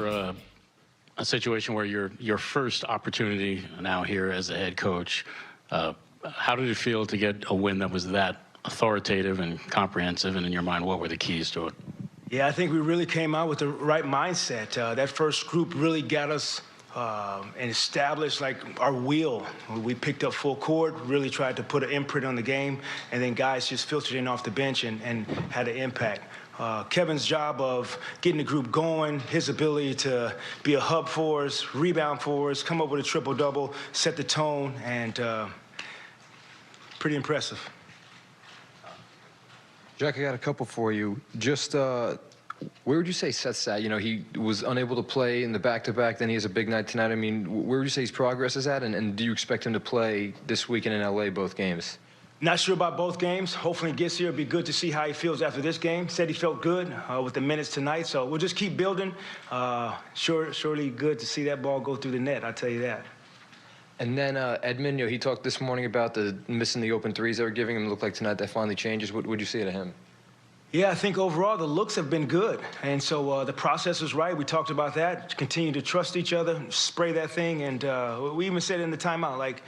A situation where your first opportunity now here as a head coach, how did it feel to get a win that was that authoritative and comprehensive, and in your mind, what were the keys to it? Yeah, I think we really came out with the right mindset. That first group really got us and established like our wheel. We picked up full court, really tried to put an imprint on the game, and then guys just filtered in off the bench and had an impact. Kevin's job of getting the group going, his ability to be a hub for us, rebound for us, come up with a triple-double, set the tone, and pretty impressive. Jacque, I got a couple for you. Just where would you say Seth's at? You know, he was unable to play in the back-to-back, then he has a big night tonight. I mean, where would you say his progress is at, and do you expect him to play this weekend in L.A. both games? Not sure about both games. Hopefully he gets here. It'll be good to see how he feels after this game. Said he felt good with the minutes tonight, so we'll just keep building. Surely good to see that ball go through the net, I'll tell you that. And then Edmond, you know, he talked this morning about missing the open threes they were giving him. It looked like tonight that finally changes. What would you say to him? Yeah, I think overall the looks have been good. And so the process is right. We talked about that. Continue to trust each other, spray that thing. And we even said in the timeout, like,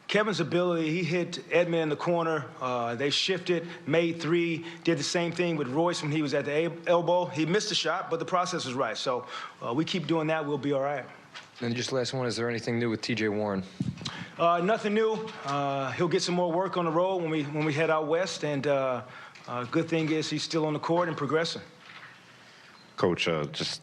Kevin's ability, he hit Edmond in the corner. They shifted, made three, did the same thing with Royce when he was at the elbow. He missed a shot, but the process was right. So we keep doing that, we'll be all right. And just last one, is there anything new with T.J. Warren? Nothing new. He'll get some more work on the road when we head out west. And good thing is he's still on the court and progressing. Coach, just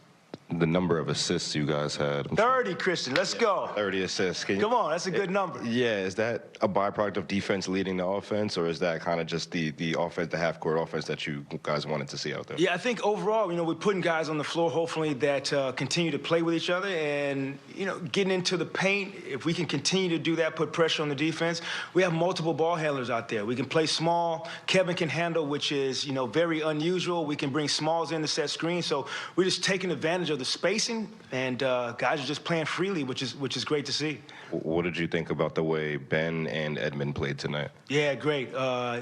the number of assists you guys had. 30, Christian. Let's go. 30 assists. Come on, that's a good number. Yeah, is that a byproduct of defense leading the offense, or is that kind of just the offense, the half-court offense that you guys wanted to see out there? Yeah, I think overall, you know, we're putting guys on the floor, hopefully, that continue to play with each other and, you know, getting into the paint. If we can continue to do that, put pressure on the defense, we have multiple ball handlers out there. We can play small. Kevin can handle, which is, you know, very unusual. We can bring smalls in to set screens. So we're just taking advantage of the spacing, and guys are just playing freely, which is great to see. What did you think about the way Ben and Edmond played tonight? Yeah, great.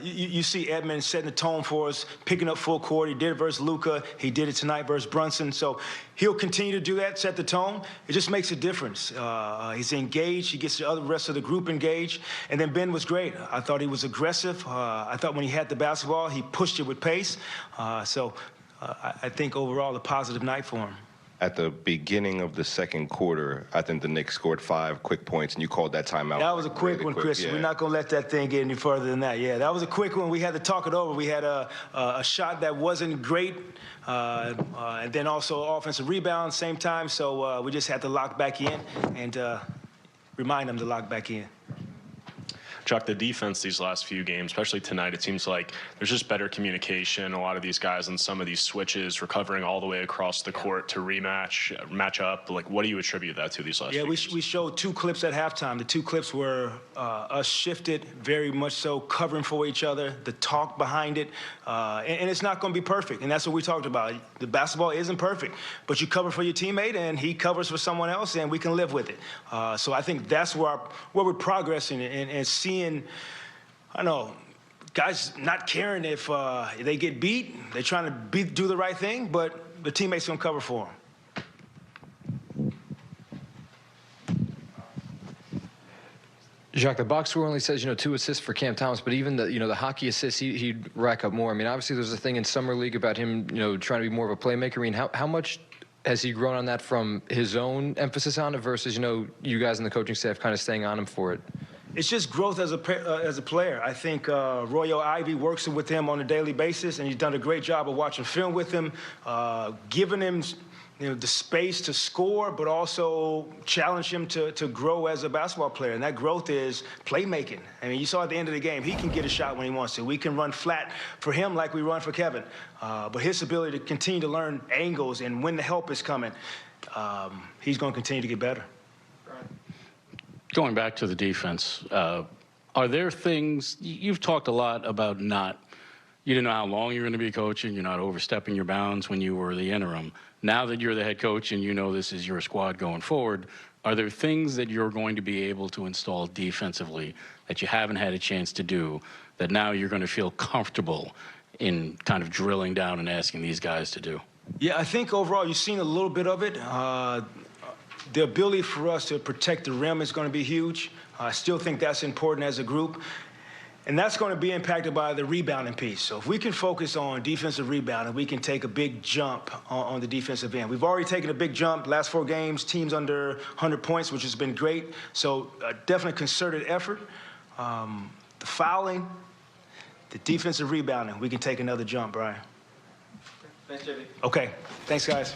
You see Edmond setting the tone for us, picking up full court. He did it versus Luka. He did it tonight versus Brunson. So he'll continue to do that, set the tone. It just makes a difference. He's engaged. He gets the rest of the group engaged. And then Ben was great. I thought he was aggressive. I thought when he had the basketball, he pushed it with pace. So I think overall a positive night for him. At the beginning of the second quarter, I think the Knicks scored 5 quick points, and you called that timeout. That was a quick really one, quick. Christian. Yeah. We're not going to let that thing get any further than that. Yeah, that was a quick one. We had to talk it over. We had a shot that wasn't great, and then also offensive rebound same time. So we just had to lock back in and remind them to lock back in. Jacque, the defense these last few games, especially tonight, it seems like there's just better communication. A lot of these guys on some of these switches, recovering all the way across the court to match up. Like, what do you attribute that to these last few games? We showed 2 clips at halftime. The 2 clips were us shifted, very much so, covering for each other, the talk behind it. And it's not going to be perfect, and that's what we talked about. The basketball isn't perfect, but you cover for your teammate, and he covers for someone else, and we can live with it. So I think that's where we're progressing and seeing, I don't know, guys not caring if they get beat. They're trying to do the right thing, but the teammates going to cover for them. Jacque, the box score only says, 2 assists for Cam Thomas, but even the hockey assists, he'd rack up more. I mean, obviously there's a thing in Summer League about him, trying to be more of a playmaker. I mean, how much has he grown on that from his own emphasis on it versus, you guys in the coaching staff kind of staying on him for it? It's just growth as a player. I think Royal Ivy works with him on a daily basis, and he's done a great job of watching film with him, giving him the space to score, but also challenge him to grow as a basketball player. And that growth is playmaking. I mean, you saw at the end of the game, he can get a shot when he wants to. We can run flat for him like we run for Kevin. But his ability to continue to learn angles and when the help is coming, he's going to continue to get better. Going back to the defense, are there things, you've talked a lot about you didn't know how long you're going to be coaching, you're not overstepping your bounds when you were the interim. Now that you're the head coach and this is your squad going forward, are there things that you're going to be able to install defensively that you haven't had a chance to do that now you're going to feel comfortable in kind of drilling down and asking these guys to do? Yeah, I think overall you've seen a little bit of it. The ability for us to protect the rim is going to be huge. I still think that's important as a group. And that's going to be impacted by the rebounding piece. So if we can focus on defensive rebounding, we can take a big jump on the defensive end. We've already taken a big jump. Last 4 games, teams under 100 points, which has been great. So definitely concerted effort. The fouling, the defensive rebounding, we can take another jump, Brian. Thanks, JV. Okay. Thanks, guys.